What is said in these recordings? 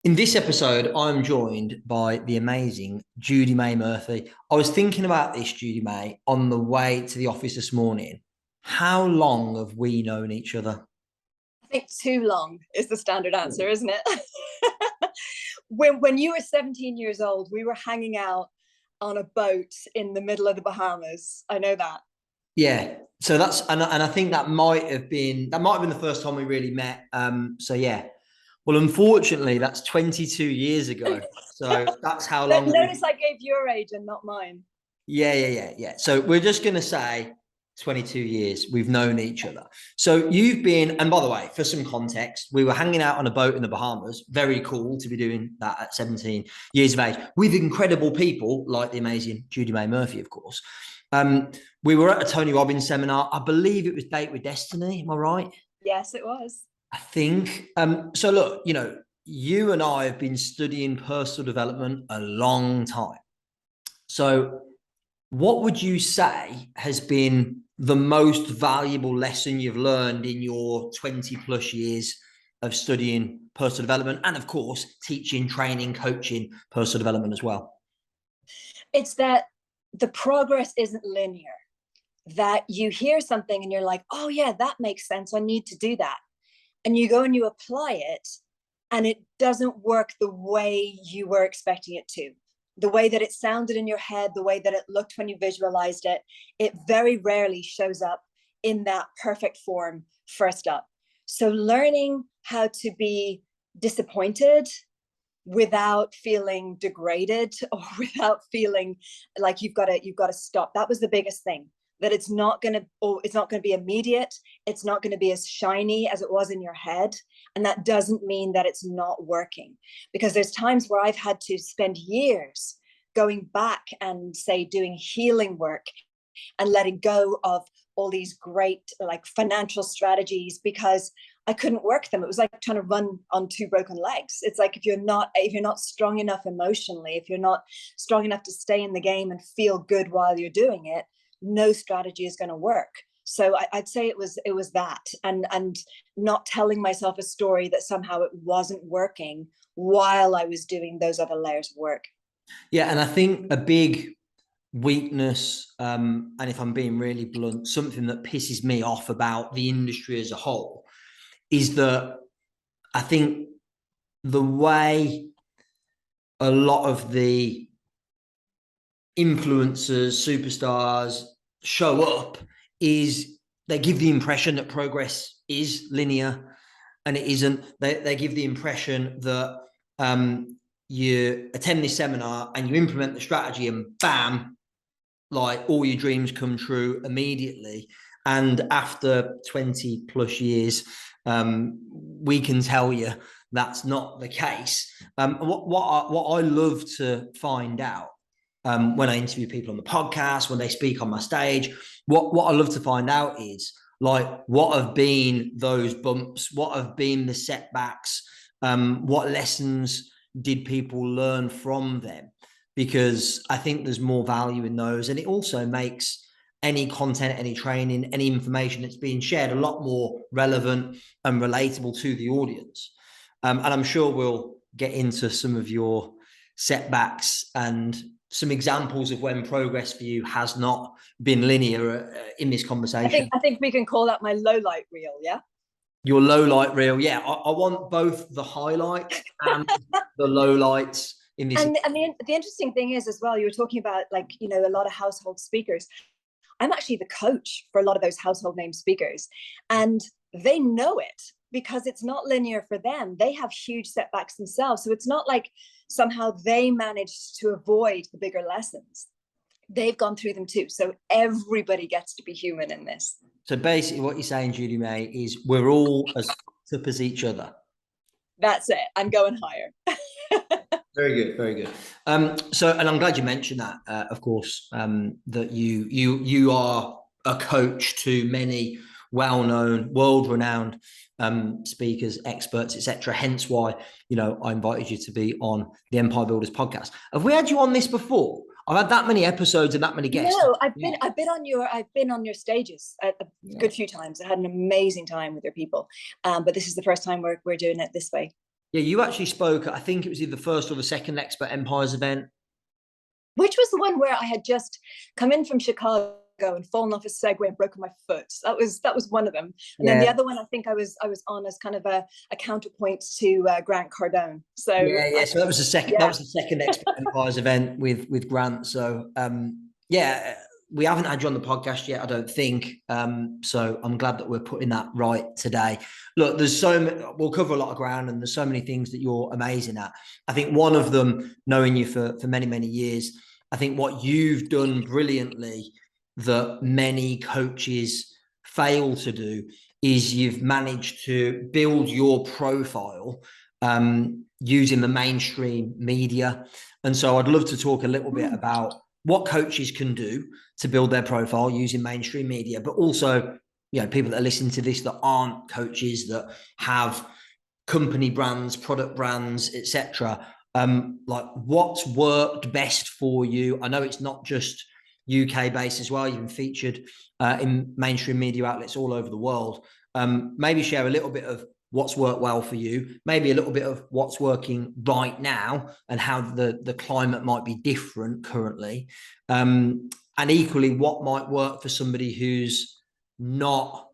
In this episode, I'm joined by the amazing Judy-May Murphy. I was thinking about this, Judy-May, on the way to the office this morning. How long have we known each other? I think too long is the standard answer, isn't it? when you were 17 years old, we were hanging out on a boat in the middle of the Bahamas. I know that. Yeah. So that's and I think that might have been the first time we really met. So yeah. Well, unfortunately, that's 22 years ago. So that's how long Notice we've I gave your age and not mine. yeah. So we're just going to say 22 years we've known each other. So you've been, and by the way, for some context, we were hanging out on a boat in the Bahamas. Very cool to be doing that at 17 years of age with incredible people like the amazing Judy-May Murphy, of course. Um, we were at a Tony Robbins seminar. I believe it was Date with Destiny. Am I right? Yes, it was. I think. So look, you and I have been studying personal development a long time. So what would you say has been the most valuable lesson you've learned in your 20 plus years of studying personal development and, of course, teaching, training, coaching personal development as well? It's that the progress isn't linear, that you hear something and you're like, oh, yeah, that makes sense. I need to do that. And you go and you apply it, and it doesn't work the way you were expecting it to. The way that it sounded in your head, the way that it looked when you visualized it, it very rarely shows up in that perfect form first up. So learning how to be disappointed without feeling degraded or without feeling like you've got to stop. That was the biggest thing, that it's not going to be immediate, it's not going to be as shiny as it was in your head. And that doesn't mean that it's not working, because there's times where I've had to spend years going back and say doing healing work and letting go of all these great like financial strategies because I couldn't work them. It was like trying to run on two broken legs. It's like if you're not strong enough emotionally, if you're not strong enough to stay in the game and feel good while you're doing it, no strategy is going to work. So I'd say it was that, and not telling myself a story that somehow it wasn't working while I was doing those other layers of work. Yeah, and I think a big weakness, and if I'm being really blunt, something that pisses me off about the industry as a whole is that I think the way a lot of the influencers, superstars show up is they give the impression that progress is linear, and it isn't. They give the impression that you attend this seminar and you implement the strategy and bam, like all your dreams come true immediately. And after 20 plus years, we can tell you that's not the case. What I love to find out when I interview people on the podcast, when they speak on my stage, what I love to find out is like what have been those bumps, what have been the setbacks, what lessons did people learn from them? Because I think there's more value in those, and it also makes any content, any training, any information that's being shared a lot more relevant and relatable to the audience. And I'm sure we'll get into some of your setbacks and some examples of when progress for you has not been linear in this I conversation. think I think we can call that my low light reel. Yeah. Your low light reel, yeah. I want both the highlights and the low lights in this. And the interesting thing is as well, you were talking about like, a lot of household speakers. I'm actually the coach for a lot of those household name speakers. And they know it because it's not linear for them. They have huge setbacks themselves. So it's not like somehow they managed to avoid the bigger lessons. They've gone through them too. So everybody gets to be human in this. So basically, what you're saying, Judy-May, is we're all as fucked up as each other. That's it. I'm going higher. Very good, very good. So, and I'm glad you mentioned that, of course, that you are a coach to many well-known, world-renowned speakers, experts, etc. Hence why I invited you to be on the Empire Builders podcast. Have we had you on this before? I've had that many episodes and that many guests. No, I've been on your stages a good few times. I had an amazing time with your people, but this is the first time we're doing it this way. Yeah, you actually spoke, I think it was either the first or the second Expert Empires event. Which was the one where I had just come in from Chicago and fallen off a Segway and broken my foot. That was one of them. And then the Yeah. other one, I think I was on as kind of a counterpoint to Grant Cardone. So Yeah. So that was the second. That yeah, was the second Expert Empires event with Grant. So yeah, we haven't had you on the podcast yet, I don't think. So I'm glad that we're putting that right today. Look, we'll cover a lot of ground, and there's so many things that you're amazing at. I think one of them, knowing you for many, many years, I think what you've done brilliantly that many coaches fail to do is you've managed to build your profile using the mainstream media. And so I'd love to talk a little bit about what coaches can do to build their profile using mainstream media, but also, people that are listening to this that aren't coaches, that have company brands, product brands, etc. Like, what's worked best for you? I know it's not just UK based as well. You've been featured in mainstream media outlets all over the world. Maybe share a little bit of what's worked well for you, maybe a little bit of what's working right now and how the climate might be different currently. And equally, what might work for somebody who's not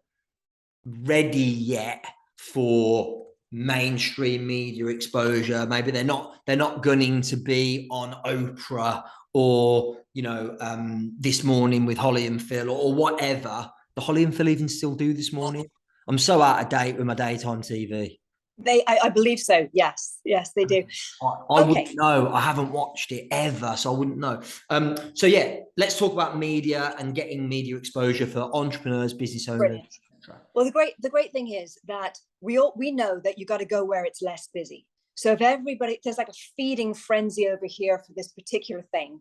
ready yet for mainstream media exposure. Maybe they're not gunning to be on Oprah or This Morning with Holly and Phil or whatever. The Holly and Phil even still do This Morning? I'm so out of date with my daytime TV. I believe so. Yes, they do. I wouldn't know. I haven't watched it ever, so I wouldn't know. So yeah, let's talk about media and getting media exposure for entrepreneurs, business owners. Brilliant. Well, the great thing is that we know that you got to go where it's less busy. So if there's like a feeding frenzy over here for this particular thing,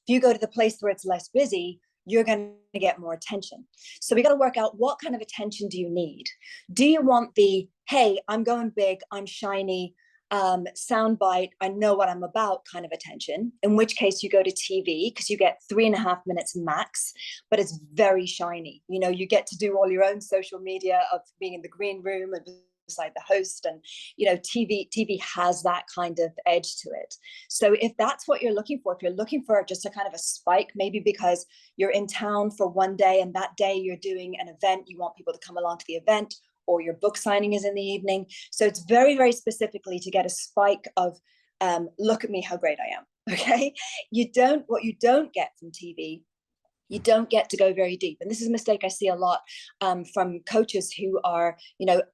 if you go to the place where it's less busy, you're going to get more attention. So we got to work out, what kind of attention do you need? Do you want the, hey, I'm going big, I'm shiny, soundbite, I know what I'm about kind of attention, in which case you go to TV because you get 3.5 minutes max, but it's very shiny. You get to do all your own social media of being in the green room and beside the host, and TV has that kind of edge to it. So if that's what you're looking for, if you're looking for just a kind of a spike, maybe because you're in town for one day and that day you're doing an event, you want people to come along to the event, or your book signing is in the evening. So it's very, very specifically to get a spike of look at me, how great I am. Okay. What you don't get from TV, you don't get to go very deep. And this is a mistake I see a lot from coaches who are,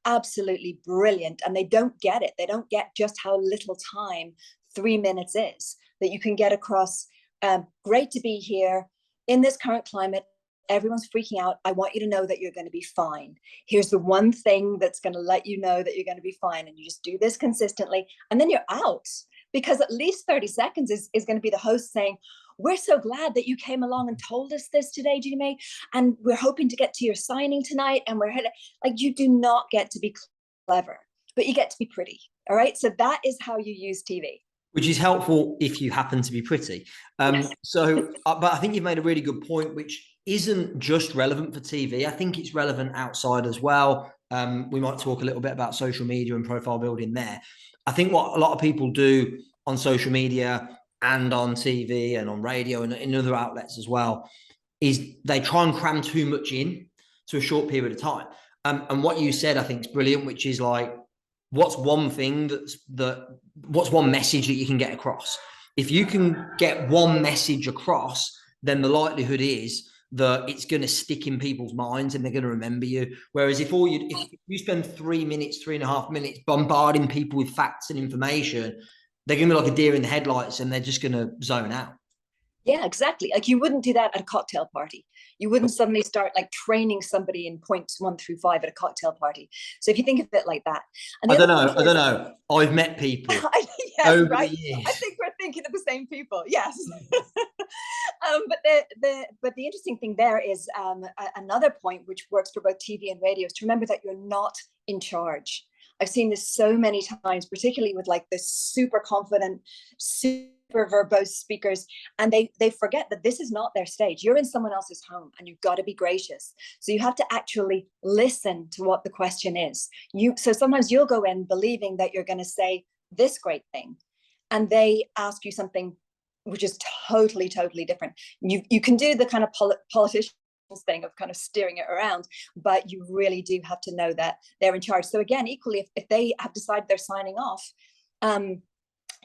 absolutely brilliant, and they don't get it. They don't get just how little time 3 minutes is, that you can get across. Great to be here in this current climate. Everyone's freaking out. I want you to know that you're going to be fine. Here's the one thing that's going to let you know that you're going to be fine. And you just do this consistently, and then you're out, because at least 30 seconds is going to be the host saying, we're so glad that you came along and told us this today, Judy-May, and we're hoping to get to your signing tonight. And you do not get to be clever, but you get to be pretty. All right. So that is how you use TV. Which is helpful if you happen to be pretty. But I think you've made a really good point, which isn't just relevant for TV. I think it's relevant outside as well. We might talk a little bit about social media and profile building there. I think what a lot of people do on social media and on TV and on radio and in other outlets as well is they try and cram too much in to a short period of time. And what you said, I think, is brilliant, which is like, what's one message that you can get across? If you can get one message across, then the likelihood is that it's going to stick in people's minds and they're going to remember you. Whereas if you spend 3 minutes, 3.5 minutes bombarding people with facts and information, they're going to be like a deer in the headlights and they're just going to zone out. Yeah, exactly. Like, you wouldn't do that at a cocktail party. You wouldn't suddenly start like training somebody in points 1 through 5 at a cocktail party. So if you think of it like that, and I don't know. I've met people yes, over right. the years. I think we're thinking of the same people. Yes. But the interesting thing there is another point which works for both TV and radio is to remember that you're not in charge. I've seen this so many times, particularly with like the super confident, super verbose speakers, and they forget that this is not their stage. You're in someone else's home, and you've got to be gracious. So you have to actually listen to what the question is. So sometimes you'll go in believing that you're going to say this great thing, and they ask you something which is totally different. You can do the kind of politician thing of kind of steering it around, but you really do have to know that they're in charge. So again, equally, if they have decided they're signing off,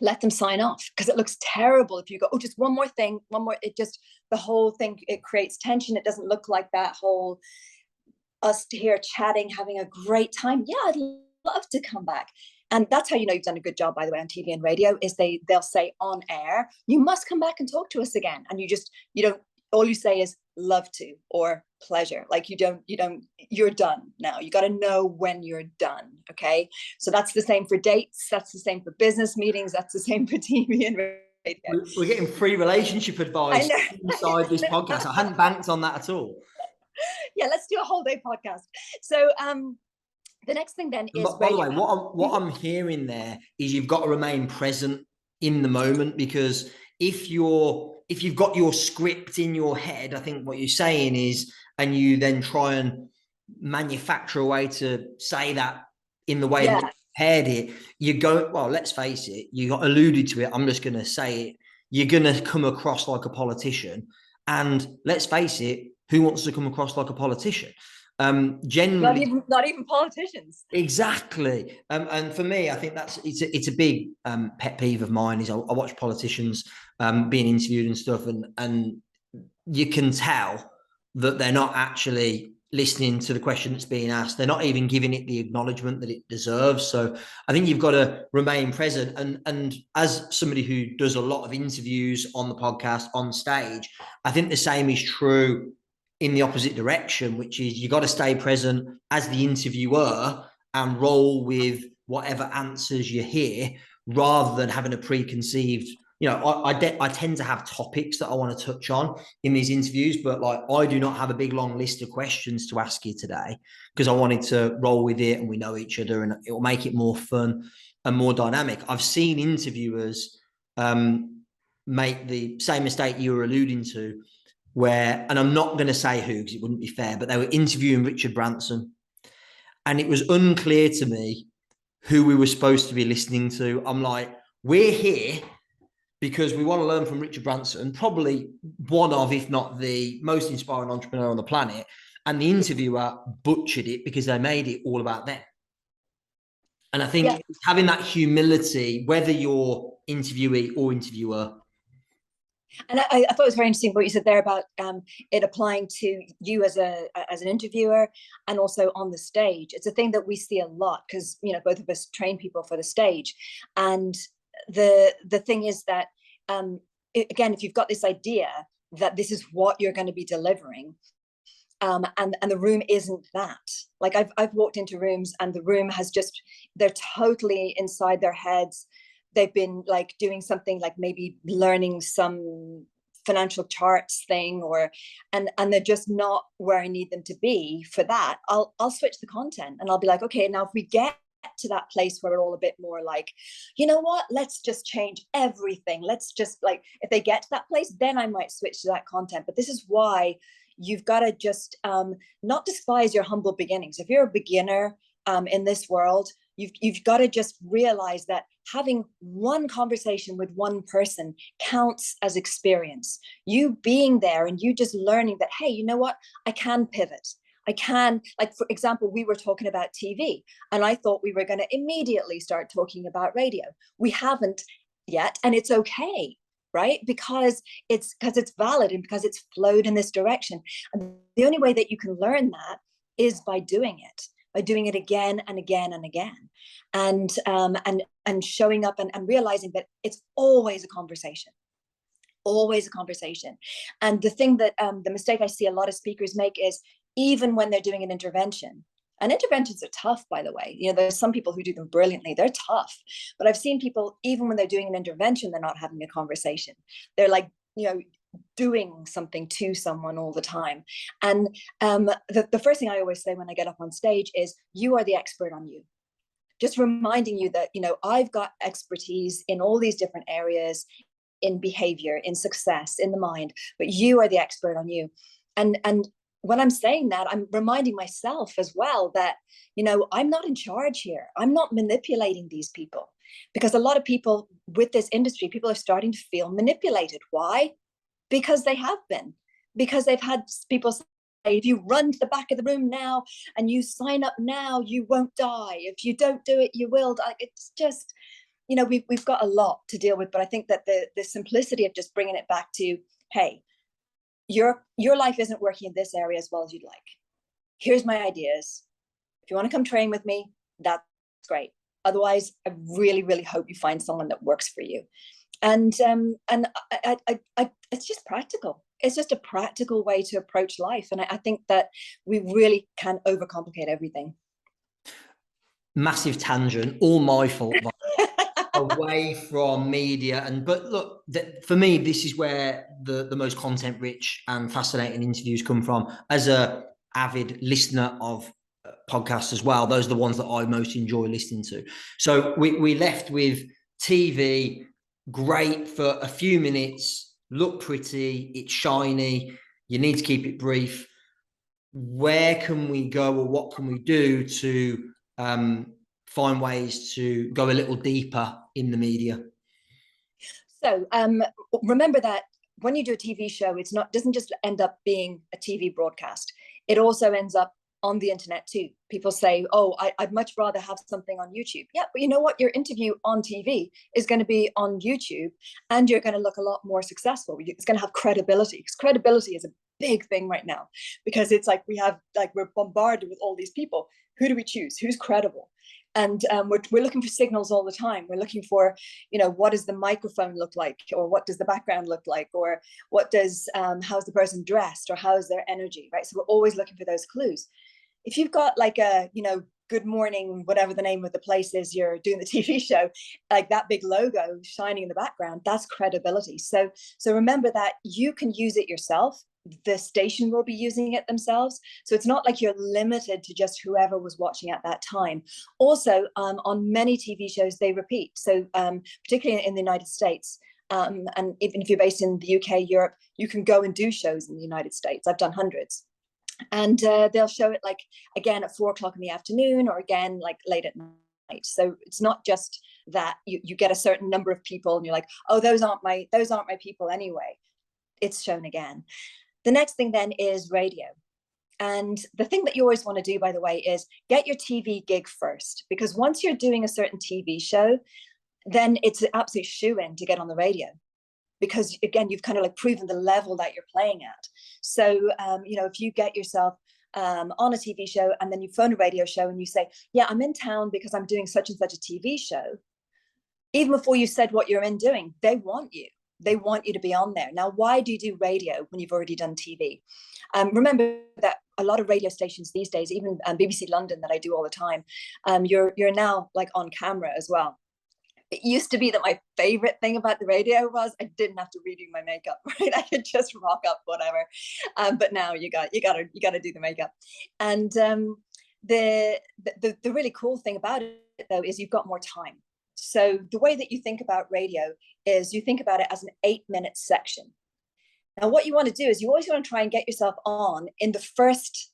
let them sign off, because it looks terrible if you go, oh, just one more thing, one more. It just, the whole thing, it creates tension. It doesn't look like that whole us here chatting, having a great time. Yeah, I'd love to come back. And that's how you know you've done a good job, by the way, on TV and radio, is they'll say on air, you must come back and talk to us again. And you don't, all you say is love to or pleasure. Like you're done now. You got to know when you're done. Okay. So that's the same for dates. That's the same for business meetings. That's the same for TV and radio. We're getting free relationship advice inside this podcast. I hadn't banked on that at all. Yeah. Let's do a whole day podcast. So, the next thing then is, by the way, what I'm hearing there is you've got to remain present in the moment, because if you've got your script in your head, I think what you're saying is, and you then try and manufacture a way to say that in the way that you prepared it, you go, well, let's face it, you got alluded to it. I'm just going to say it. You're going to come across like a politician, and let's face it, who wants to come across like a politician? Generally, not even politicians. Exactly. And for me, I think it's a big pet peeve of mine. Is I watch politicians being interviewed and stuff, and you can tell that they're not actually listening to the question that's being asked. They're not even giving it the acknowledgement that it deserves. So I think you've got to remain present. And as somebody who does a lot of interviews on the podcast, on stage, I think the same is true in the opposite direction, which is you got to stay present as the interviewer and roll with whatever answers you hear, rather than having a preconceived, I tend to have topics that I want to touch on in these interviews, but like I do not have a big long list of questions to ask you today, because I wanted to roll with it and we know each other and it will make it more fun and more dynamic. I've seen interviewers make the same mistake you were alluding to, where, and I'm not going to say who because it wouldn't be fair, but they were interviewing Richard Branson, and it was unclear to me who we were supposed to be listening to. I'm like, we're here because we want to learn from Richard Branson, probably one of, if not the most inspiring entrepreneur on the planet. And the interviewer butchered it because they made it all about them. And I think having that humility, whether you're interviewee or interviewer. And I thought it was very interesting what you said there about it applying to you as an interviewer and also on the stage. It's a thing that we see a lot because, both of us train people for the stage. And the thing is that, again, if you've got this idea that this is what you're going to be delivering, and the room isn't that. Like I've walked into rooms and the room has they're totally inside their heads. They've been like doing something like maybe learning some financial charts thing, and they're just not where I need them to be for that. I'll switch the content and I'll be like, okay, now if we get to that place where we're all a bit more like, you know what, let's just change everything. Let's just like, if they get to that place, then I might switch to that content. But this is why you've got to just not despise your humble beginnings. If you're a beginner in this world, you've got to just realize that having one conversation with one person counts as experience. You being there and you just learning that, hey, you know what, I can pivot. I can, like, for example, we were talking about TV and I thought we were going to immediately start talking about radio. We haven't yet, and it's okay, right? Because it's valid and because it's flowed in this direction. And the only way that you can learn that is by doing it again and again and again, and showing up and realizing that it's always a conversation. And the thing that the mistake I see a lot of speakers make is, even when they're doing an intervention, and interventions are tough, by the way, there's some people who do them brilliantly, they're tough, but I've seen people, even when they're doing an intervention, they're not having a conversation. They're like, doing something to someone all the time. And the first thing I always say when I get up on stage is, you are the expert on you. just reminding you that, I've got expertise in all these different areas, in behavior, in success, in the mind, but you are the expert on you. And when I'm saying that, I'm reminding myself as well that, I'm not in charge here. I'm not manipulating these people, because a lot of people with this industry, people are starting to feel manipulated. Why? Because they have been, because they've had people say, if you run to the back of the room now and you sign up now, you won't die. If you don't do it, you will die. It's just, we've got a lot to deal with. But I think that the simplicity of just bringing it back to, hey, your life isn't working in this area as well as you'd like. Here's my ideas. If you want to come train with me, that's great. Otherwise, I really, really hope you find someone that works for you. And it's just practical. It's just a practical way to approach life. And I think that we really can overcomplicate everything. Massive tangent, all my fault. Away from media. But look, for me, this is where the most content rich and fascinating interviews come from. As a avid listener of podcasts as well, those are the ones that I most enjoy listening to. So we left with TV, great for a few minutes, look pretty, it's shiny, you need to keep it brief. Where can we go, or what can we do to find ways to go a little deeper in the media? So remember that when you do a TV show, doesn't just end up being a TV broadcast. It also ends up on the internet too. People say, oh, I'd much rather have something on YouTube. Yeah, but you know what? Your interview on TV is going to be on YouTube, and you're going to look a lot more successful. It's going to have credibility, because credibility is a big thing right now, because it's like we're bombarded with all these people. Who do we choose? Who's credible? And we're looking for signals all the time. We're looking for, what does the microphone look like, or what does the background look like, or what does how's the person dressed, or how's their energy, right? So we're always looking for those clues. If you've got like a, Good Morning, whatever the name of the place is you're doing the TV show, like that big logo shining in the background, that's credibility. So remember that you can use it yourself. The station will be using it themselves. So it's not like you're limited to just whoever was watching at that time. Also, on many TV shows, they repeat. So particularly in the United States, and even if you're based in the UK, Europe, you can go and do shows in the United States. I've done hundreds. And they'll show it like again at 4:00 in the afternoon, or again like late at night. So it's not just that you get a certain number of people and you're like, oh, those aren't my people anyway. It's shown again. The next thing then is radio. And the thing that you always want to do, by the way, is get your TV gig first, because once you're doing a certain TV show, then it's an absolute shoo-in to get on the radio. Because again, you've kind of like proven the level that you're playing at. So, if you get yourself on a TV show and then you phone a radio show and you say, yeah, I'm in town because I'm doing such and such a TV show. Even before you said what you're in doing, they want you. They want you to be on there. Now, why do you do radio when you've already done TV? Remember that a lot of radio stations these days, even BBC London that I do all the time, you're now like on camera as well. It used to be that my favorite thing about the radio was I didn't have to redo my makeup, right? I could just rock up whatever. But now you got to do the makeup. And the really cool thing about it though is you've got more time. So the way that you think about radio is you think about it as an 8-minute section. Now what you want to do is you always want to try and get yourself on in the first.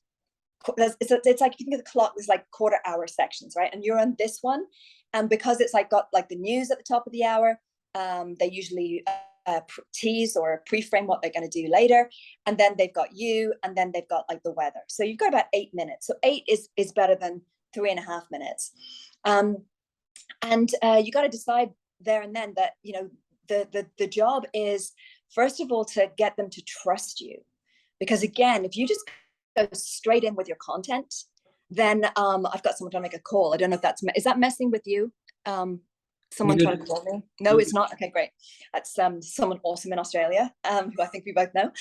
It's like, you think of the clock, there's like quarter-hour sections, right? And you're on this one. And because it's like got like the news at the top of the hour, they usually tease or pre-frame what they're going to do later. And then they've got you, and then they've got like the weather. So you've got about 8 minutes. So 8 is better than 3.5 minutes. And you got to decide there and then that, the job is, first of all, to get them to trust you. Because again, if you just go straight in with your content, then I've got someone trying to make a call. I don't know if is that messing with you? Someone trying to call me? No, it's not. Okay, great. That's someone awesome in Australia, who I think we both know.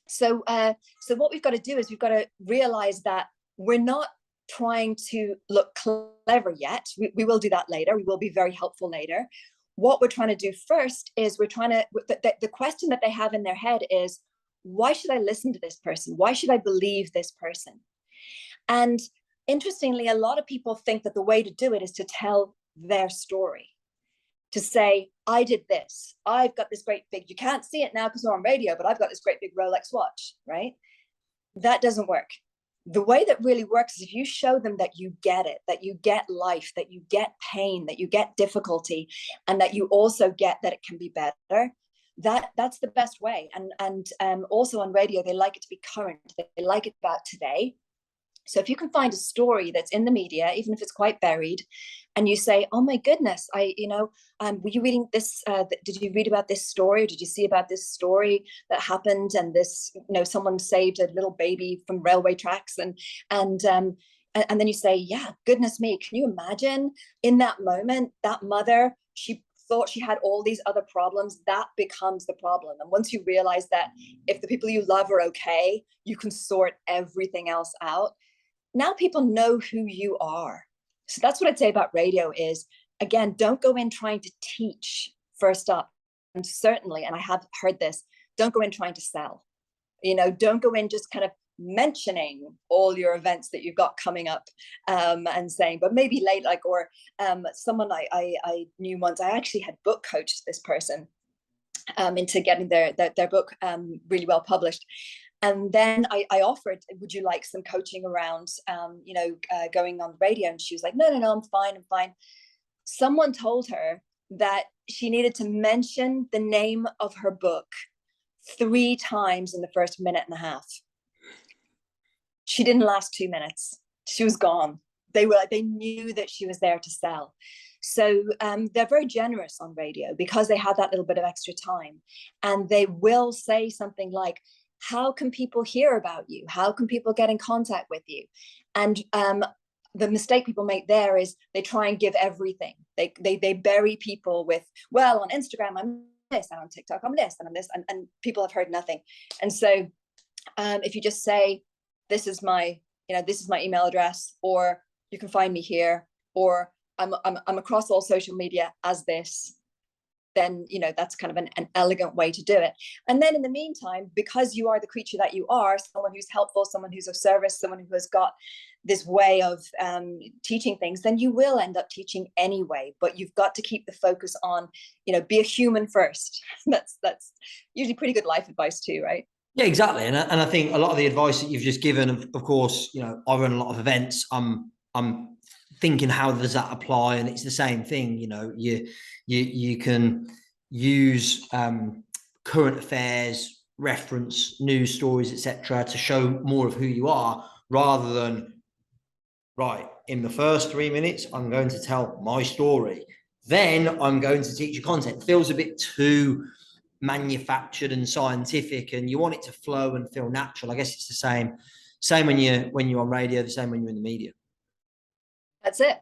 So what we've got to do is we've got to realize that we're not trying to look clever yet. We will do that later. We will be very helpful later. What we're trying to do first is the question that they have in their head is, why should I listen to this person? Why should I believe this person? And interestingly, a lot of people think that the way to do it is to tell their story, to say, I did this, I've got this great big, you can't see it now because we're on radio, but I've got this great big Rolex watch, right? That doesn't work. The way that really works is if you show them that you get it, that you get life, that you get pain, that you get difficulty, and that you also get that it can be better. That's the best way. And also on radio, they like it to be current. They like it about today. So if you can find a story that's in the media, even if it's quite buried, and you say, oh my goodness, were you reading this? Did you read about this story? Or did you see about this story that happened? And this, someone saved a little baby from railway tracks. And then you say, yeah, goodness me, can you imagine in that moment, that mother, she thought she had all these other problems, that becomes the problem. And once you realize that if the people you love are okay, you can sort everything else out. Now people know who you are. So that's what I'd say about radio is, again, don't go in trying to teach first up. And certainly, and I have heard this, don't go in trying to sell. Don't go in just kind of mentioning all your events that you've got coming up and saying, but maybe late, someone I knew once, I actually had book coached this person into getting their book really well published. And then I offered, would you like some coaching around, going on the radio? And she was like, no, I'm fine. Someone told her that she needed to mention the name of her book 3 times in the first minute and a half. She didn't last 2 minutes. She was gone. They knew that she was there to sell. So they're very generous on radio because they have that little bit of extra time. And they will say something like, how can people hear about you? How can people get in contact with you? And the mistake people make there is they try and give everything. They bury people with, well, on Instagram, I'm this, and on TikTok, I'm this, and I'm this, and people have heard nothing. And so if you just say, this is my email address, or you can find me here, or I'm across all social media as this, then that's kind of an elegant way to do it. And then in the meantime, because you are the creature that you are, someone who's helpful, someone who's of service, someone who has got this way of teaching things, then you will end up teaching anyway. But you've got to keep the focus on, be a human first. That's usually pretty good life advice too, right? Yeah, exactly. And I think a lot of the advice that you've just given, of course, I run a lot of events. I'm thinking, how does that apply? And it's the same thing. You can use current affairs, reference news stories, etc., to show more of who you are, rather than, right, in the first 3 minutes, I'm going to tell my story. Then I'm going to teach you content. It feels a bit too manufactured and scientific, and you want it to flow and feel natural. I guess it's the same when you're on radio, the same when you're in the media. That's it.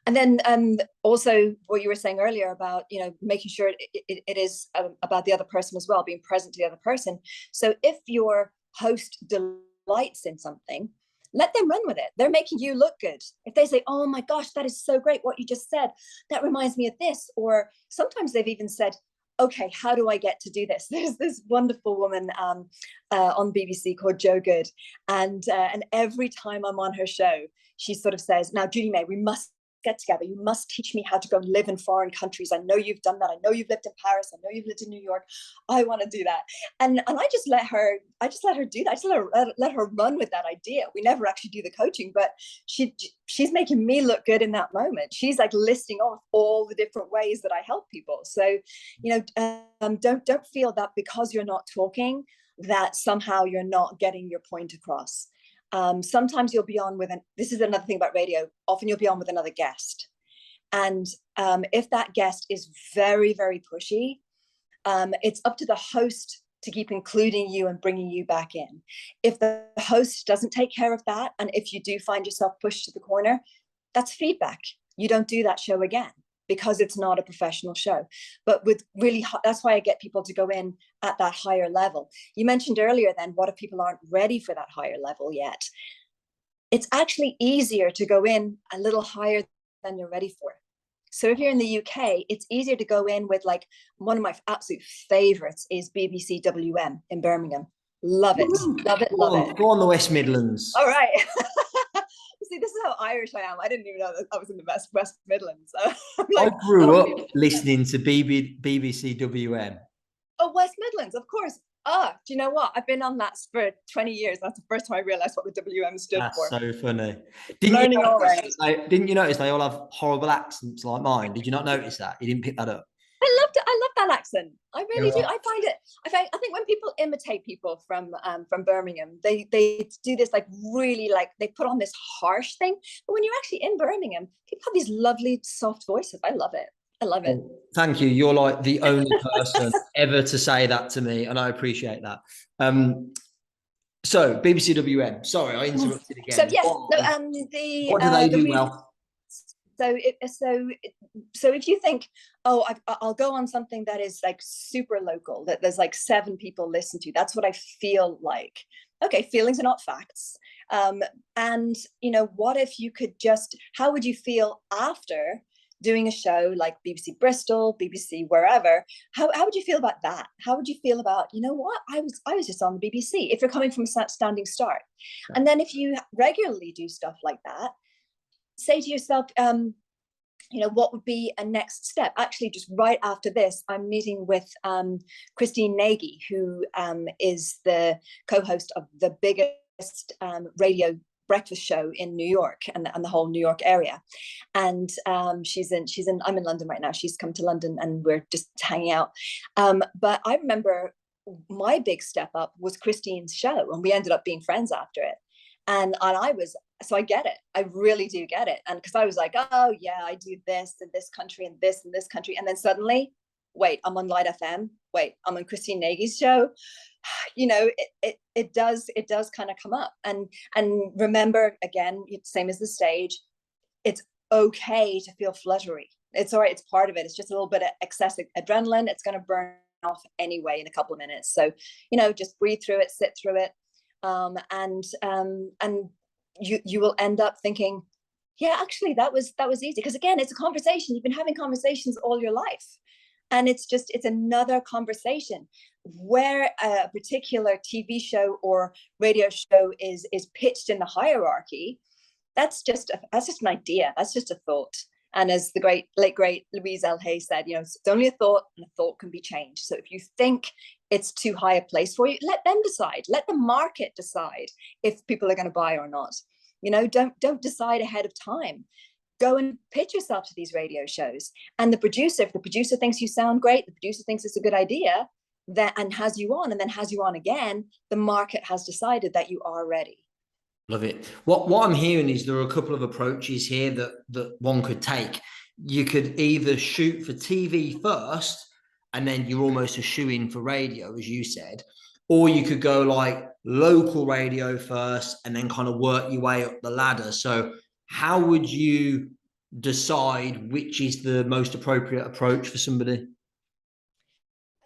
And then also what you were saying earlier about, making sure it is about the other person as well, being present to the other person. So if your host delights in something, let them run with it. They're making you look good. If they say, oh my gosh, that is so great what you just said, that reminds me of this. Or sometimes they've even said, okay, how do I get to do this? There's this wonderful woman on BBC called Jo Good. And every time I'm on her show, she sort of says, now, Judy-May, we must get together. You must teach me how to go live in foreign countries. I know you've done that. I know you've lived in Paris. I know you've lived in New York. I want to do that. And I just let her do that. I just let her run with that idea. We never actually do the coaching, but she's making me look good in that moment. She's like listing off all the different ways that I help people. So, don't feel that because you're not talking, that somehow you're not getting your point across. Sometimes you'll be on with this is another thing about radio, often you'll be on with another guest. And if that guest is very, very pushy, it's up to the host to keep including you and bringing you back in. If the host doesn't take care of that, and if you do find yourself pushed to the corner, that's feedback. You don't do that show again, because it's not a professional show. But that's why I get people to go in at that higher level. You mentioned earlier then, what if people aren't ready for that higher level yet? It's actually easier to go in a little higher than you're ready for. So if you're in the UK, it's easier to go in with, like, one of my absolute favorites is BBC WM in Birmingham. Love it, love it, love it. Go on the West Midlands. All right. see, this is how Irish I am. I didn't even know that I was in the West Midlands. I'm I like, grew up listening to BBC WM. oh, West Midlands, of course. Do you know what? I've been on that for 20 years. That's the first time I realized what the WM stood for. That's so funny. Learning already. Didn't you notice they all have horrible accents like mine? Did you not notice that? You didn't pick that up? I loved it. I love that accent. I really do. Yeah. I find it. I think when people imitate people from Birmingham, they do this like really like they put on this harsh thing. But when you're actually in Birmingham, people have these lovely soft voices. I love it. I love it. Well, thank you. You're like the only person ever to say that to me, and I appreciate that. So BBC WM. Sorry, I interrupted again. So yes, what do they do well? So if you think, oh, I'll go on something that is like super local, that there's like 7 people listen to, that's what I feel like. Okay, feelings are not facts. And you know, what if you could just, how would you feel after doing a show like BBC Bristol, BBC wherever? How would you feel about that? How would you feel about, you know what, I was just on the BBC, if you're coming from a standing start. And then if you regularly do stuff like that, say to yourself, you know, what would be a next step? Actually, just right after this, I'm meeting with Christine Nagy, who is the co-host of the biggest radio breakfast show in New York and the whole New York area. And I'm in London right now. She's come to London and we're just hanging out. But I remember my big step up was Christine's show, and we ended up being friends after it. And so I get it. I really do get it. And because I was like, oh yeah, I do this in this country and this in this country. And then suddenly, wait, I'm on Light FM. Wait, I'm on Christine Nagy's show. You know, it does kind of come up. And remember, again, same as the stage, it's okay to feel fluttery. It's all right. It's part of it. It's just a little bit of excessive adrenaline. It's going to burn off anyway in a couple of minutes. So, you know, just breathe through it, sit through it. And you will end up thinking, yeah, actually that was easy, because again, it's a conversation. You've been having conversations all your life, and it's another conversation. Where a particular TV show or radio show is pitched in the hierarchy, that's just an idea. That's just a thought. And as the late great Louise L. Hay said, you know, it's only a thought, and a thought can be changed. So if you think it's too high a place for you, let them decide. Let the market decide if people are going to buy or not. You know, don't decide ahead of time. Go and pitch yourself to these radio shows. And if the producer thinks you sound great, the producer thinks it's a good idea, and has you on, and then has you on again, the market has decided that you are ready. Love it. What I'm hearing is there are a couple of approaches here that one could take. You could either shoot for TV first, and then you're almost a shoe-in for radio, as you said, or you could go like local radio first and then kind of work your way up the ladder. So how would you decide which is the most appropriate approach for somebody?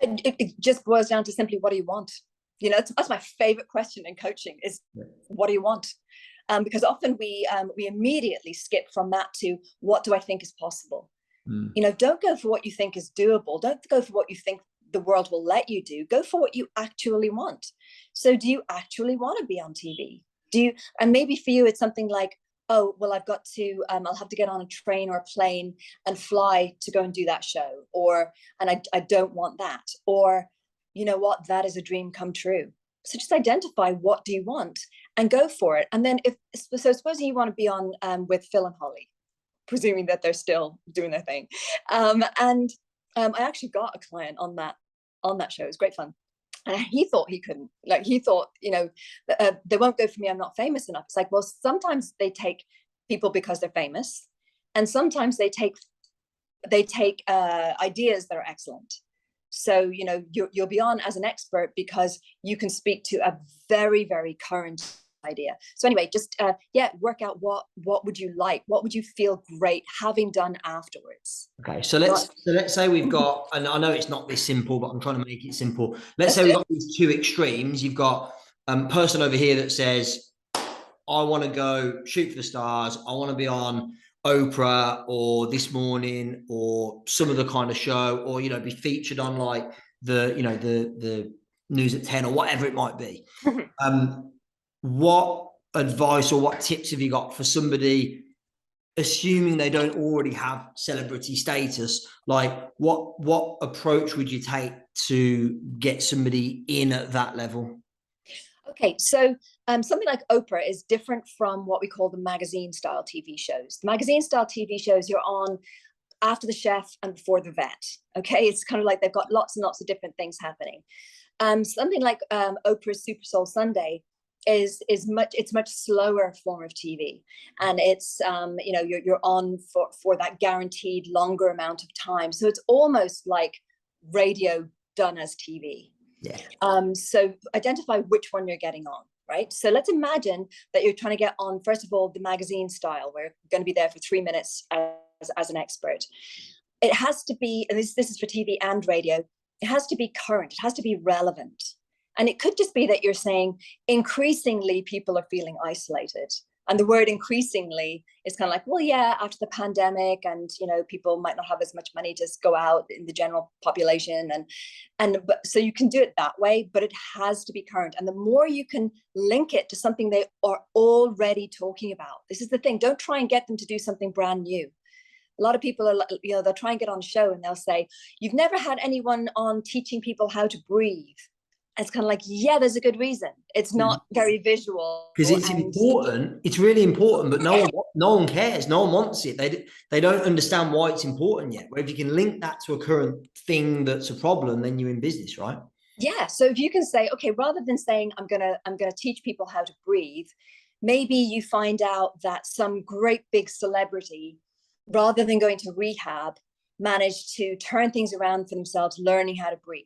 It just boils down to simply, what do you want? You know, that's my favorite question in coaching is, what do you want? Because often we immediately skip from that to, what do I think is possible? You know, don't go for what you think is doable. Don't go for what you think the world will let you do. Go for what you actually want. So do you actually want to be on TV? And maybe for you, it's something like, oh, well, I've got to, I'll have to get on a train or a plane and fly to go and do that show. And I don't want that. Or, you know what, that is a dream come true. So just identify, what do you want, and go for it. And then supposing you want to be on with Phil and Holly, presuming that they're still doing their thing. I actually got a client on that show. It was great fun. And he thought he couldn't, like, he thought, you know, they won't go for me, I'm not famous enough. It's like, well, sometimes they take people because they're famous, and sometimes they take ideas that are excellent. So, you know, you'll be on as an expert because you can speak to a very, very current idea. So anyway, just work out what would you like, what would you feel great having done afterwards. Okay, so let's say we've got, and I know it's not this simple, but I'm trying to make it simple. Let's say we've got these two extremes. You've got a person over here that says, I want to go shoot for the stars, I want to be on Oprah or This Morning or some other kind of show, or, you know, be featured on like the News at 10 or whatever it might be. What advice or what tips have you got for somebody, assuming they don't already have celebrity status? Like what approach would you take to get somebody in at that level? Okay, so something like Oprah is different from what we call the magazine style TV shows. The magazine style TV shows, you're on after the chef and before the vet. Okay, it's kind of like they've got lots and lots of different things happening. Something like Oprah's Super Soul Sunday is much slower form of TV, and it's you're on for that guaranteed longer amount of time. So it's almost like radio done as TV. Yeah. So identify which one you're getting on, right? So let's imagine that you're trying to get on, first of all, the magazine style. We're going to be there for 3 minutes as an expert. It has to be, and this is for TV and radio, it has to be current, it has to be relevant. And it could just be that you're saying increasingly people are feeling isolated. And the word increasingly is kind of like, well, yeah, after the pandemic, and people might not have as much money to go out in the general population, but so you can do it that way, but it has to be current. And the more you can link it to something they are already talking about, this is the thing. Don't try and get them to do something brand new. A lot of people are, they'll try and get on a show and they'll say, you've never had anyone on teaching people how to breathe. And it's kind of like, yeah, there's a good reason. It's not very visual. Because it's important. It's really important, but no one cares. No one wants it. They don't understand why it's important yet. Where if you can link that to a current thing that's a problem, then you're in business, right? Yeah. So if you can say, okay, rather than saying I'm gonna teach people how to breathe, maybe you find out that some great big celebrity, rather than going to rehab, managed to turn things around for themselves, learning how to breathe.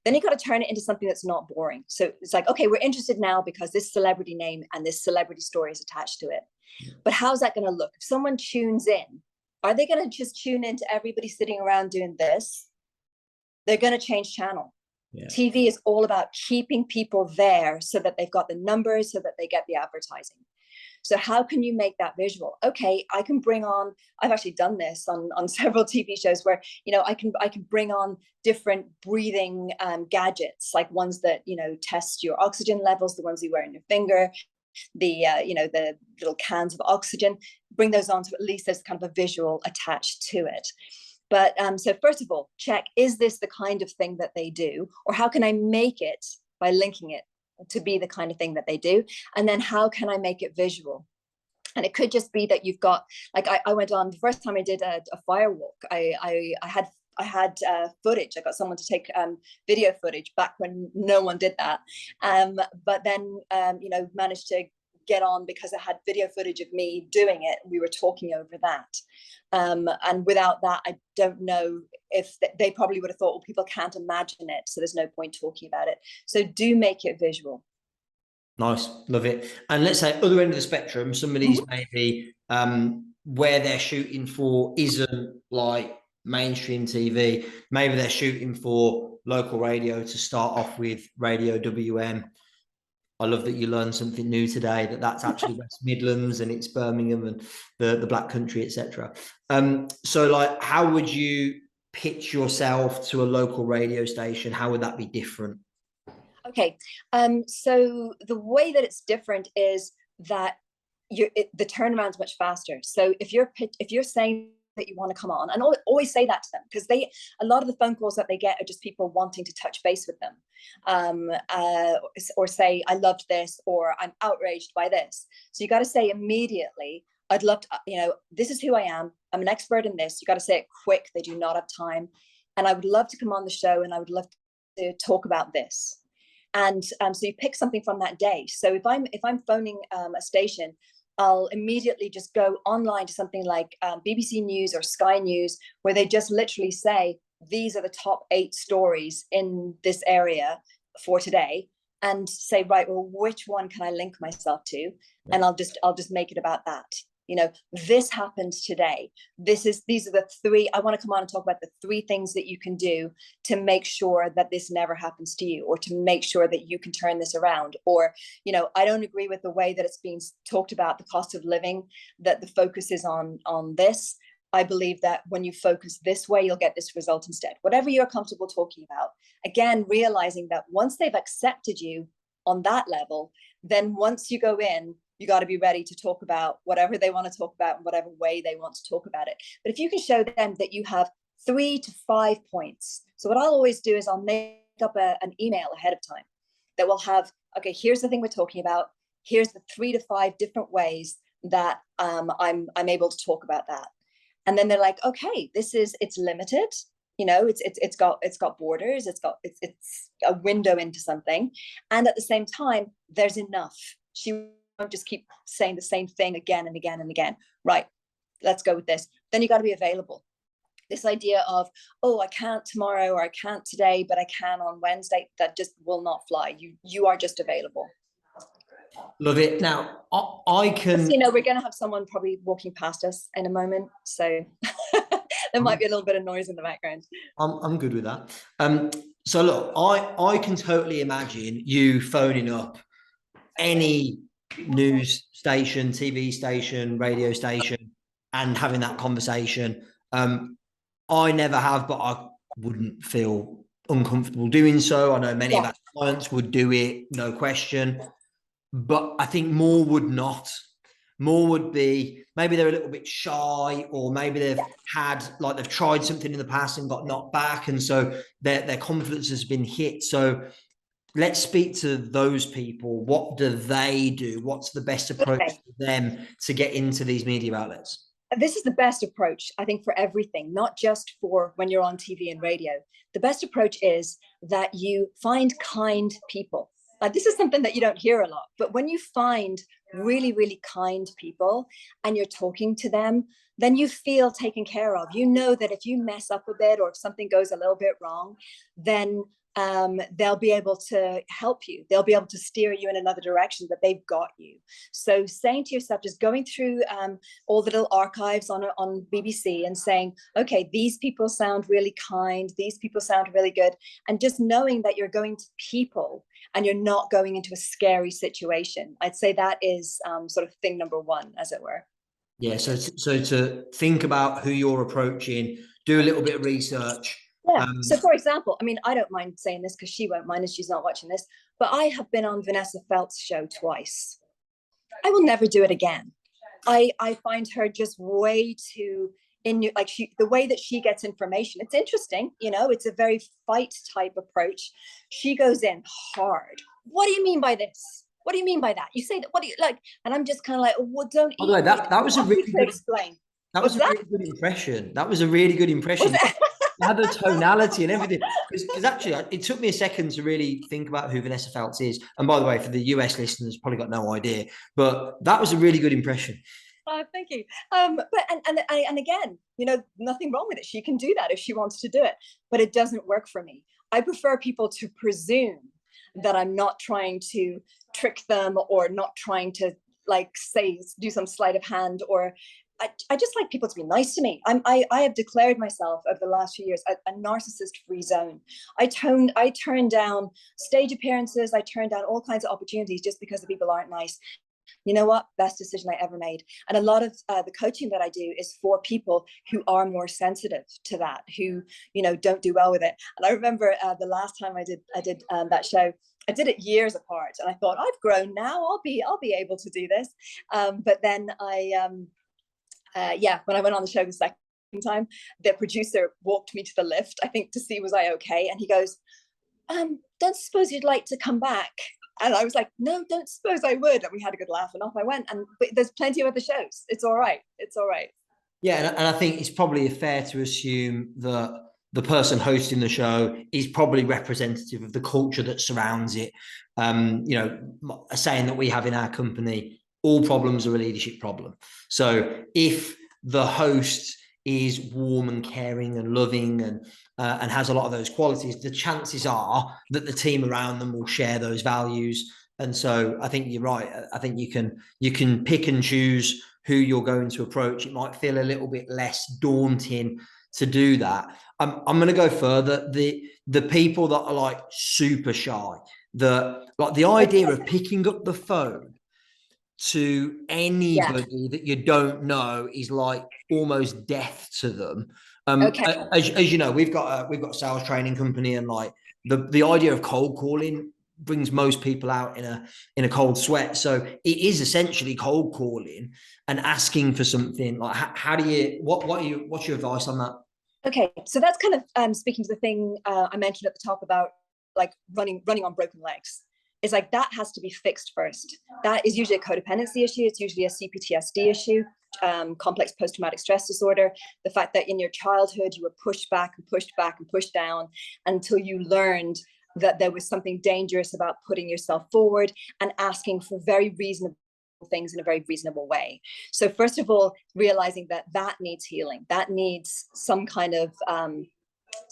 Then you got to turn it into something that's not boring. So it's like, okay, we're interested now because this celebrity name and this celebrity story is attached to it. But how's that going to look? If someone tunes in, are they going to just tune into everybody sitting around doing this? They're going to change channel. Yeah. TV is all about keeping people there so that they've got the numbers, so that they get the advertising. So how can you make that visual? Okay, I can bring on, I've actually done this on several TV shows where, I can bring on different breathing gadgets, like ones that, test your oxygen levels, the ones you wear in your finger, the little cans of oxygen, bring those on so at least there's kind of a visual attached to it. But so first of all, check, is this the kind of thing that they do? Or how can I make it by linking it to be the kind of thing that they do? And then how can I make it visual? And it could just be that you've got, like I went on, the first time I did a fire walk, I had footage. I got someone to take video footage back when no one did that. But then, managed to get on because I had video footage of me doing it. We were talking over that. And without that, I don't know if they probably would have thought, well, people can't imagine it, so there's no point talking about it. So do make it visual. Nice, love it. And let's say other end of the spectrum, somebody's maybe where they're shooting for isn't like mainstream TV. Maybe they're shooting for local radio to start off with, Radio WM. I love that you learned something new today, that's actually West Midlands and it's Birmingham and the Black Country, etc. So like, how would you pitch yourself to a local radio station? How would that be different? Okay, so the way that it's different is that the turnaround's much faster. So if you're saying that you want to come on, and always say that to them, because a lot of the phone calls that they get are just people wanting to touch base with them, or say, I loved this, or I'm outraged by this. So you got to say immediately, I'd love to, this is who I am. I'm an expert in this. You got to say it quick. They do not have time. And I would love to come on the show, and I would love to talk about this. And so you pick something from that day. So if I'm phoning a station, I'll immediately just go online to something like BBC News or Sky News, where they just literally say, these are the top 8 stories in this area for today, and say, right, well, which one can I link myself to? Yeah. And I'll just make it about that. This happened today. These are the 3, I want to come on and talk about the 3 things that you can do to make sure that this never happens to you, or to make sure that you can turn this around. Or, I don't agree with the way that it's being talked about, the cost of living, that the focus is on this. I believe that when you focus this way, you'll get this result instead. Whatever you're comfortable talking about. Again, realizing that once they've accepted you on that level, then once you go in, You got to be ready to talk about whatever they want to talk about in whatever way they want to talk about it. But if you can show them that you have 3 to 5 points. So what I'll always do is I'll make up an email ahead of time that will have, okay, here's the thing we're talking about. Here's the 3 to 5 different ways that I'm able to talk about that. And then they're like, okay, it's limited. It's got borders. It's a window into something. And at the same time, there's enough. She won't just keep saying the same thing again and again and again. Right, let's go with this. Then you got to be available. This idea of, oh, I can't tomorrow or I can't today, but I can on Wednesday, that just will not fly. You are just available. Love it. Now, I can... we're going to have someone probably walking past us in a moment. So there might be a little bit of noise in the background. I'm good with that. So look, I can totally imagine you phoning up any news station, TV station, radio station, and having that conversation. I never have, but I wouldn't feel uncomfortable doing so. I know many of our clients would do it, no question. But I think more would not. More would be, maybe they're a little bit shy, or maybe they've tried something in the past and got knocked back. And so their confidence has been hit. So let's speak to those people. What do they do? What's the best approach for them to get into these media outlets? This is the best approach, I think, for everything, not just for when you're on TV and radio. The best approach is that you find kind people. This is something that you don't hear a lot, but when you find really, really kind people and you're talking to them, then you feel taken care of. You know that if you mess up a bit or if something goes a little bit wrong, then they'll be able to help you. They'll be able to steer you in another direction, that they've got you. So saying to yourself, just going through all the little archives on BBC and saying, okay, these people sound really kind. These people sound really good. And just knowing that you're going to people and you're not going into a scary situation. I'd say that is sort of thing number one, as it were. Yeah. So to think about who you're approaching, do a little bit of research. Yeah. So for example, I mean, I don't mind saying this because she won't mind and she's not watching this, but I have been on Vanessa Felt's show twice. I will never do it again. I find her just way too the way that she gets information. It's interesting, it's a very fight type approach. She goes in hard. What do you mean by this? What do you mean by that? You say that, what do you like? And I'm just kind of like, well, don't eat. That was a really good explain. That was a really good impression. That was a really good impression. It had the tonality and everything. Because actually, it took me a second to really think about who Vanessa Feltz is. And by the way, for the US listeners, probably got no idea, but that was a really good impression. Oh, thank you. But again, nothing wrong with it. She can do that if she wants to do it, but it doesn't work for me. I prefer people to presume that I'm not trying to trick them or not trying to do some sleight of hand, or I just like people to be nice to me. I have declared myself over the last few years a narcissist-free zone. I turn down stage appearances. I turn down all kinds of opportunities just because the people aren't nice. You know what? Best decision I ever made. And a lot of the coaching that I do is for people who are more sensitive to that, who don't do well with it. And I remember the last time I did that show, I did it years apart, and I thought, I've grown now. I'll be able to do this. But then when I went on the show the second time, the producer walked me to the lift, I think, to see was I okay, and he goes, don't suppose you'd like to come back? And I was like, no, don't suppose I would. And we had a good laugh, and off I went. And there's plenty of other shows. It's all right. It's all right. Yeah, and I think it's probably fair to assume that the person hosting the show is probably representative of the culture that surrounds it. A saying that we have in our company: all problems are a leadership problem. So if the host is warm and caring and loving and has a lot of those qualities, the chances are that the team around them will share those values. And so I think you're right. I think you can pick and choose who you're going to approach. It might feel a little bit less daunting to do that. I'm going to go further. The people that are super shy, the idea of picking up the phone to anybody that you don't know is almost death to them. As you know, we've got a sales training company, and the idea of cold calling brings most people out in a cold sweat. So it is essentially cold calling and asking for something. Like, how do you, what's your advice on that? Okay, so that's kind of speaking to the thing I mentioned at the top about like running on broken legs. It's like that has to be fixed first. That is usually a codependency issue. It's usually a CPTSD issue, complex post-traumatic stress disorder. The fact that in your childhood you were pushed back and pushed back and pushed down until you learned that there was something dangerous about putting yourself forward and asking for very reasonable things in a very reasonable way. So first of all, realizing that that needs healing, that needs some kind of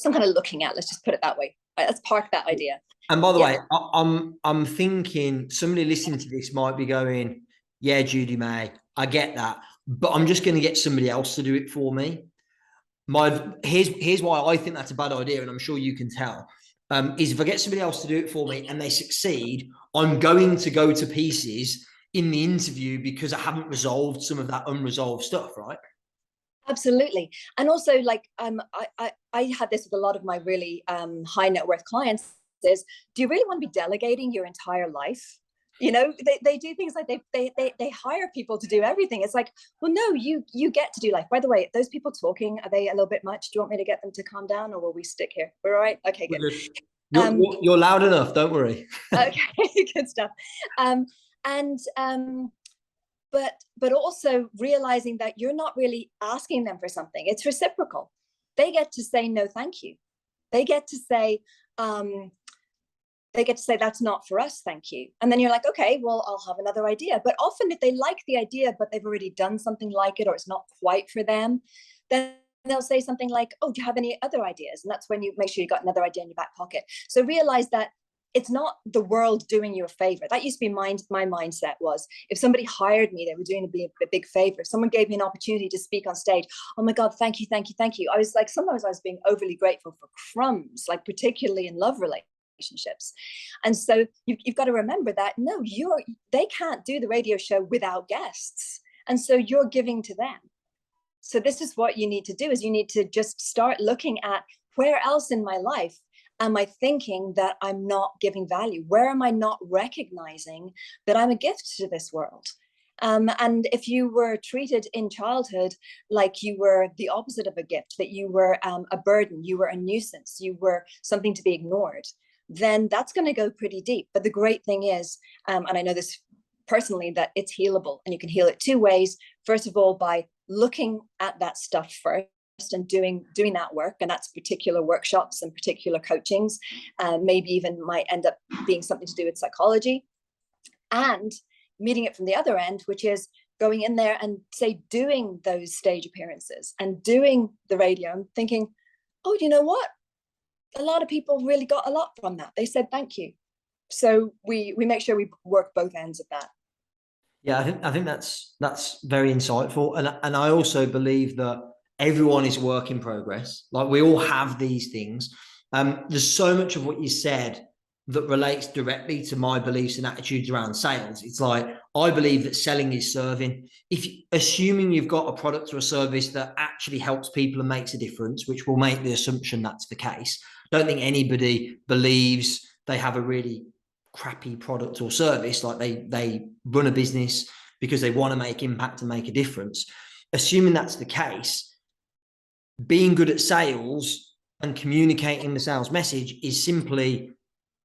looking at. Let's just put it that way. Right, let's park that idea. And by the way, I'm thinking somebody listening to this might be going, yeah, Judy-May, I get that, but I'm just going to get somebody else to do it for me. Here's why I think that's a bad idea, and I'm sure you can tell. Is if I get somebody else to do it for me and they succeed, I'm going to go to pieces in the interview because I haven't resolved some of that unresolved stuff, right? Absolutely. And also, like, I had this with a lot of my really high net worth clients is, do you really want to be delegating your entire life? You know, they do things like they hire people to do everything. It's like, well, no, you get to do life. By the way, those people talking, are they a little bit much? Do you want me to get them to calm down, or will we stick here? We're all right? Okay, good. You're loud enough, don't worry. Okay, good stuff. But also realizing that you're not really asking them for something. It's reciprocal. They get to say no, thank you. They get to say that's not for us, thank you. And then you're like, okay, well, I'll have another idea. But often if they like the idea, but they've already done something like it, or it's not quite for them, then they'll say something like, oh, do you have any other ideas? And that's when you make sure you got another idea in your back pocket. So realize that it's not the world doing you a favor. That used to be my mindset was, if somebody hired me, they were doing a big favor. If someone gave me an opportunity to speak on stage, oh my God, thank you, thank you, thank you. I was like, sometimes I was being overly grateful for crumbs, like particularly in love relationships. And so you've got to remember that, no, they can't do the radio show without guests. And so you're giving to them. So this is what you need to do, is you need to just start looking at, where else in my life am I thinking that I'm not giving value? Where am I not recognizing that I'm a gift to this world? And if you were treated in childhood like you were the opposite of a gift, that you were a burden, you were a nuisance, you were something to be ignored, then that's going to go pretty deep. But the great thing is, and I know this personally, that it's healable, and you can heal it two ways. First of all, by looking at that stuff first and doing that work, and that's particular workshops and particular coachings, maybe even might end up being something to do with psychology, and meeting it from the other end, which is going in there and say doing those stage appearances and doing the radio and thinking, oh, you know what, a lot of people really got a lot from that. They said thank you. So we make sure we work both ends of that. Yeah, I think that's very insightful, and I also believe that everyone is a work in progress. Like, we all have these things. There's so much of what you said that relates directly to my beliefs and attitudes around sales. It's like, I believe that selling is serving. Assuming you've got a product or a service that actually helps people and makes a difference, which will make the assumption that's the case. I don't think anybody believes they have a really crappy product or service. Like, they run a business because they want to make impact and make a difference. Assuming that's the case, being good at sales and communicating the sales message is simply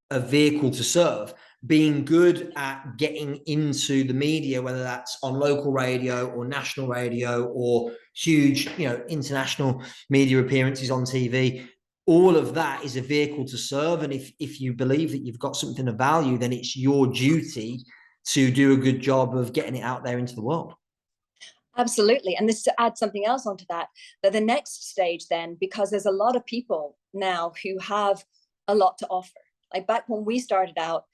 a vehicle to serve. Being good at getting into the media, whether that's on local radio or national radio or huge, international media appearances on TV, all of that is a vehicle to serve. And if you believe that you've got something of value, then it's your duty to do a good job of getting it out there into the world. Absolutely. And this, to add something else onto that the next stage then, because there's a lot of people now who have a lot to offer. Like back when we started out,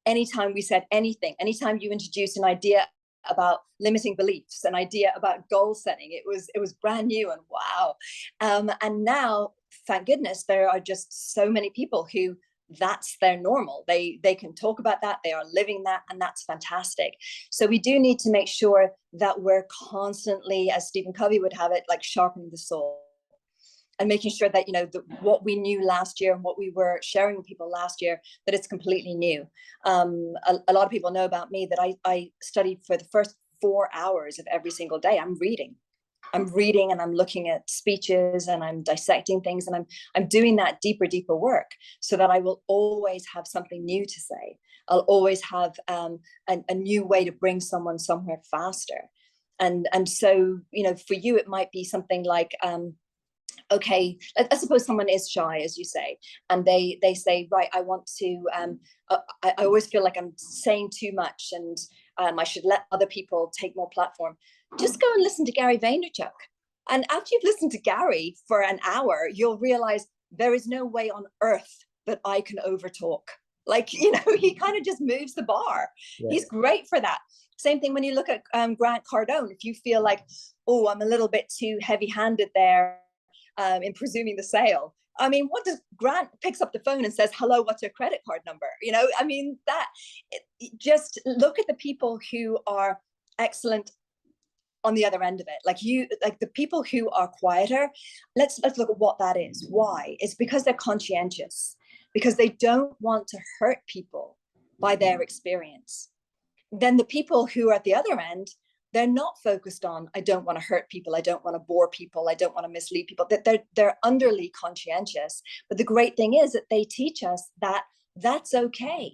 anytime we said anything, anytime you introduced an idea about limiting beliefs, an idea about goal setting, it was brand new and wow. And now, thank goodness, there are just so many people who that's their normal. They can talk about that, they are living that, and that's fantastic. So we do need to make sure that we're constantly, as Stephen Covey would have it, like sharpening the saw. and making sure that, you know, what we knew last year and what we were sharing with people last year, that it's completely new. A lot of people know about me that I studied for the first 4 hours of every single day. I'm reading and I'm looking at speeches and I'm dissecting things, and I'm doing that deeper work so that I will always have something new to say. I'll always have a new way to bring someone somewhere faster. And so, you know, for you, it might be something like, okay, I suppose someone is shy, as you say, and they say, right, I want to, I always feel like I'm saying too much, and I should let other people take more platform. Just go and listen to Gary Vaynerchuk. And after you've listened to Gary for an hour, you'll realize there is no way on earth that I can overtalk. Like, you know, he kind of just moves the bar. Yeah. He's great for that. Same thing when you look at Grant Cardone. If you feel like, oh, I'm a little bit too heavy-handed there in presuming the sale. I mean, what does Grant picks up the phone and says, hello, what's your credit card number? You know, I mean, just look at the people who are excellent on the other end of it. Like the people who are quieter, let's look at what that is. Why? It's because they're conscientious, because they don't want to hurt people by their experience. Then the people who are at the other end, they're not focused on, I don't want to hurt people, I don't want to bore people, I don't want to mislead people. They're underly conscientious. But the great thing is that they teach us that that's okay,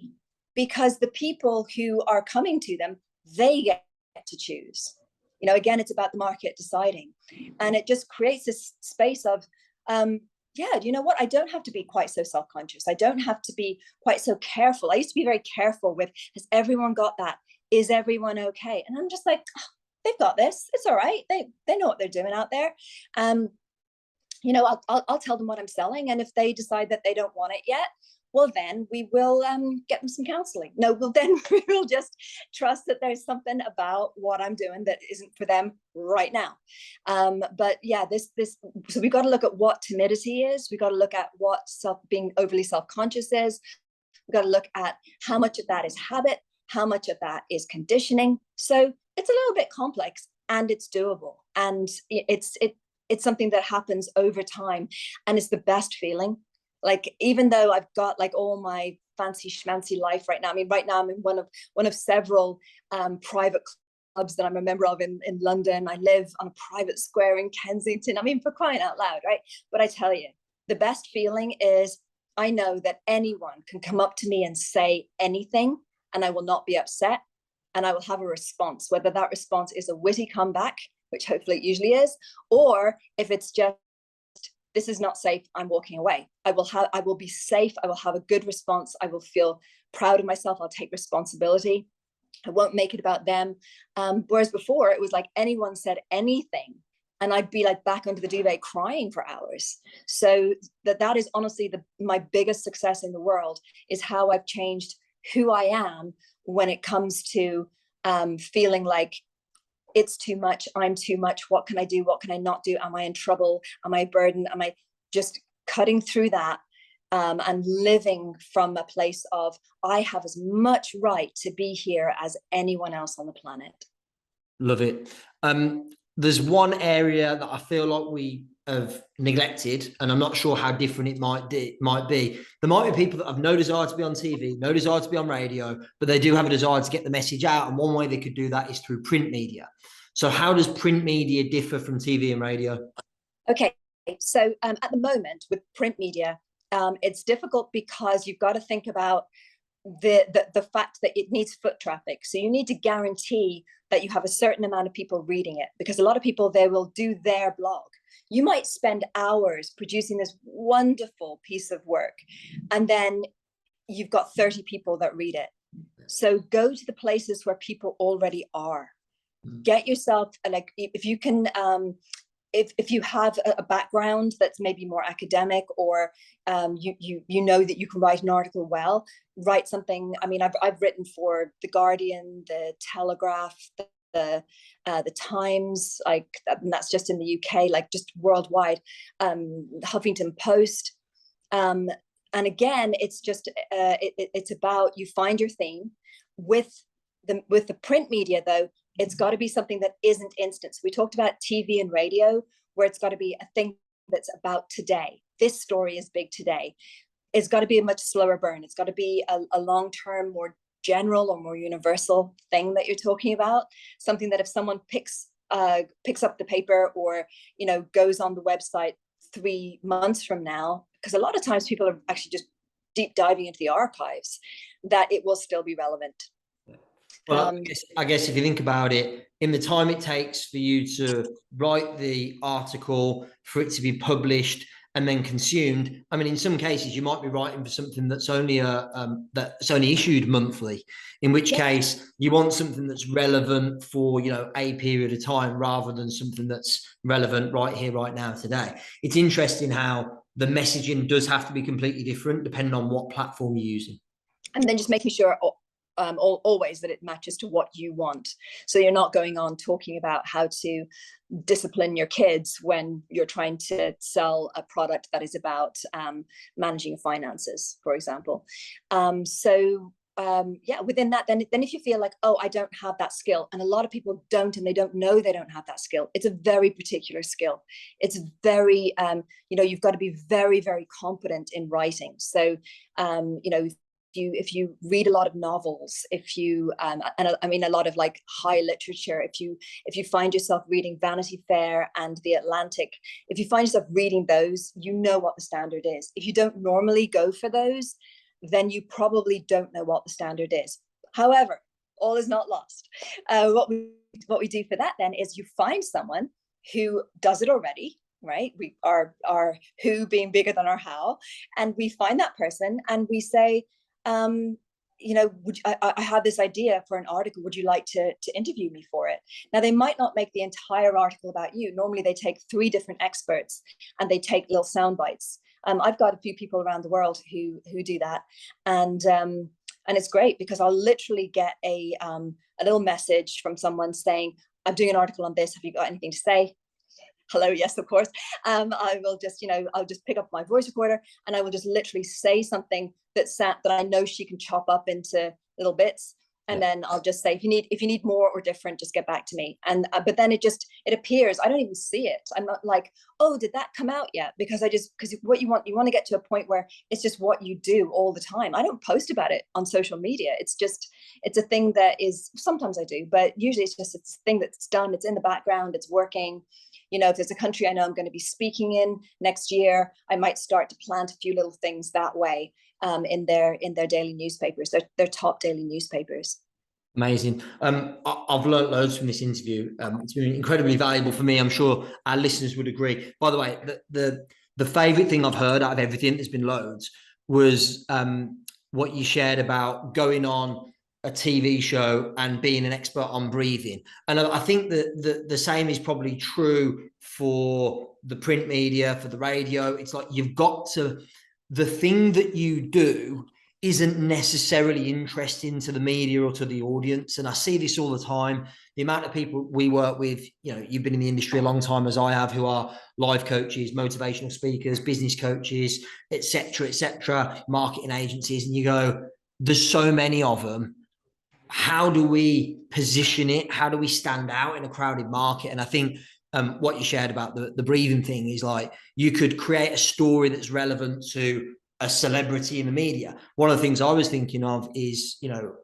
because the people who are coming to them, they get to choose. You know, again, it's about the market deciding. And it just creates this space of, yeah, you know what? I don't have to be quite so self-conscious. I don't have to be quite so careful. I used to be very careful with, has everyone got that? Is everyone okay? And I'm just like, oh, they've got this. It's all right. They know what they're doing out there. You know, I'll tell them what I'm selling. And if they decide that they don't want it yet, well, then we will get them some counseling. No, we will just trust that there's something about what I'm doing that isn't for them right now. But yeah, so we've got to look at what timidity is. We've got to look at what being overly self-conscious is. We've got to look at how much of that is habit, how much of that is conditioning. So it's a little bit complex, and it's doable. And it's something that happens over time, and it's the best feeling. Like, even though I've got like all my fancy schmancy life right now, I mean, right now I'm in one of several private clubs that I'm a member of in London. I live on a private square in Kensington. I mean, for crying out loud, right? But I tell you, the best feeling is I know that anyone can come up to me and say anything, and I will not be upset, and I will have a response, whether that response is a witty comeback, which hopefully it usually is, or if it's just, this is not safe, I'm walking away. I will be safe. I will have a good response. I will feel proud of myself. I'll take responsibility. I won't make it about them. Whereas before it was like anyone said anything, and I'd be like back under the duvet crying for hours. So that is honestly my biggest success in the world, is how I've changed who I am when it comes to feeling like it's too much, I'm too much, what can I do, what can I not do, am I in trouble, am I a burden, am I just cutting through that and living from a place of, I have as much right to be here as anyone else on the planet. Love it. There's one area that I feel like we have neglected, and I'm not sure how different it might be. There might be people that have no desire to be on TV, no desire to be on radio, but they do have a desire to get the message out. And one way they could do that is through print media. So how does print media differ from TV and radio? Okay, so at the moment with print media, it's difficult because you've got to think about the fact that it needs foot traffic. So you need to guarantee that you have a certain amount of people reading it, because a lot of people, they will do their blog. You might spend hours producing this wonderful piece of work, and then you've got 30 people that read it. So go to the places where people already are. Get yourself, like, if you can, if you have a background that's maybe more academic, or you know that you can write an article well, write something. I mean, I've written for The Guardian, The Telegraph, the Times, like, and that's just in the UK, like just worldwide, Huffington Post. And again, it's just it's about, you find your theme. With the print media though, it's got to be something that isn't instant. So we talked about TV and radio, where it's got to be a thing that's about today. This story is big today. It's got to be a much slower burn. It's got to be a long-term, more general or more universal thing that you're talking about. Something that if someone picks up the paper, or goes on the website 3 months from now, because a lot of times people are actually just deep diving into the archives, that it will still be relevant. Well, I guess if you think about it, in the time it takes for you to write the article, for it to be published and then consumed, I mean, in some cases you might be writing for something that's only that's only issued monthly, in which case you want something that's relevant for a period of time, rather than something that's relevant right here, right now, today. It's interesting how the messaging does have to be completely different depending on what platform you're using, and then just making sure always that it matches to what you want. So you're not going on talking about how to discipline your kids when you're trying to sell a product that is about managing finances, for example. Within that, then if you feel like, oh, I don't have that skill, and a lot of people don't, and they don't know they don't have that skill. It's a very particular skill. It's very you've got to be very, very competent in writing. So if you read a lot of novels, if you and I mean a lot of like high literature, if you find yourself reading Vanity Fair and The Atlantic, if you find yourself reading those, you know what the standard is. If you don't normally go for those, then you probably don't know what the standard is. However, all is not lost. What we do for that then is you find someone who does it already, right? We are our who being bigger than our how, and we find that person and we say, I have this idea for an article. Would you like to interview me for it? Now, they might not make the entire article about you. Normally, they take 3 different experts and they take little sound bites. I've got a few people around the world who do that, and it's great because I'll literally get a little message from someone saying, "I'm doing an article on this. Have you got anything to say?" Hello, yes, of course. I will just, I'll just pick up my voice recorder and I will just literally say something that I know she can chop up into little bits. And then I'll just say, if you need more or different, just get back to me. And but then it appears. I don't even see it. I'm not like, oh, did that come out yet? Because what you want to get to a point where it's just what you do all the time. I don't post about it on social media. It's a thing that is, sometimes I do, but usually it's a thing that's done. It's in the background. It's working. If there's a country I know I'm going to be speaking in next year, I might start to plant a few little things that way in their daily newspapers, their top daily newspapers. Amazing. I've learned loads from this interview. It's been incredibly valuable for me. I'm sure our listeners would agree. By the way, the favorite thing I've heard out of everything, there's been loads, was what you shared about going on a TV show and being an expert on breathing. And I think that the same is probably true for the print media, for the radio. It's like the thing that you do isn't necessarily interesting to the media or to the audience. And I see this all the time. The amount of people we work with, you've been in the industry a long time as I have, who are life coaches, motivational speakers, business coaches, etc., marketing agencies. And you go, there's so many of them. How do we position it? How do we stand out in a crowded market? And I think what you shared about the breathing thing is like, you could create a story that's relevant to a celebrity in the media. One of the things I was thinking of is,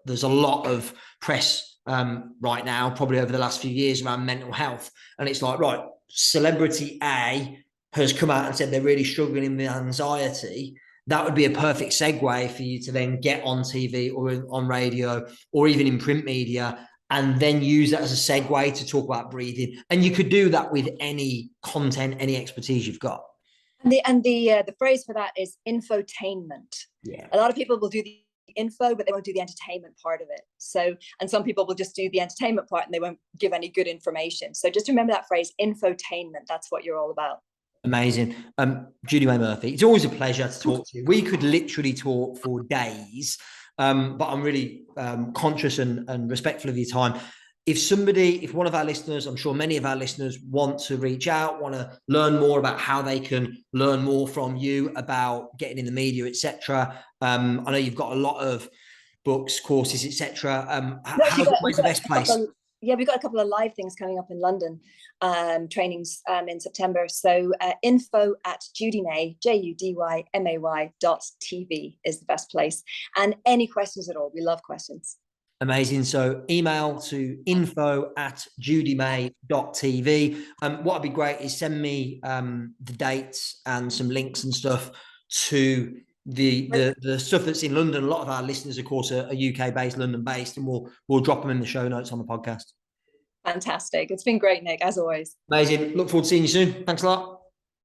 there's a lot of press right now, probably over the last few years, around mental health. And it's like, right, celebrity A has come out and said they're really struggling with anxiety. That would be a perfect segue for you to then get on TV or on radio or even in print media, and then use that as a segue to talk about breathing. And you could do that with any content, any expertise you've got. And the phrase for that is infotainment. Yeah. A lot of people will do the info, but they won't do the entertainment part of it. So, and some people will just do the entertainment part and they won't give any good information. So just remember that phrase, infotainment. That's what you're all about. Amazing. Judy-May Murphy, it's always a pleasure to talk to you. We could literally talk for days, but I'm really conscious and respectful of your time. If one of our listeners, I'm sure many of our listeners, want to reach out, want to learn more about how they can learn more from you about getting in the media, etc. I know you've got a lot of books, courses, etc. Where's the best place? yeah, we've got a couple of live things coming up in London, trainings in September. So info at Judy-May, JUDYMAY.TV is the best place. And any questions at all. We love questions. Amazing. So email to info@judymay.tv. What'd be great is send me the dates and some links and stuff to the stuff that's in London. A lot of our listeners, of course, are UK based, London based, and we'll drop them in the show notes on the podcast. Fantastic. It's been great, Nick, as always. Amazing. Look forward to seeing you soon. Thanks a lot.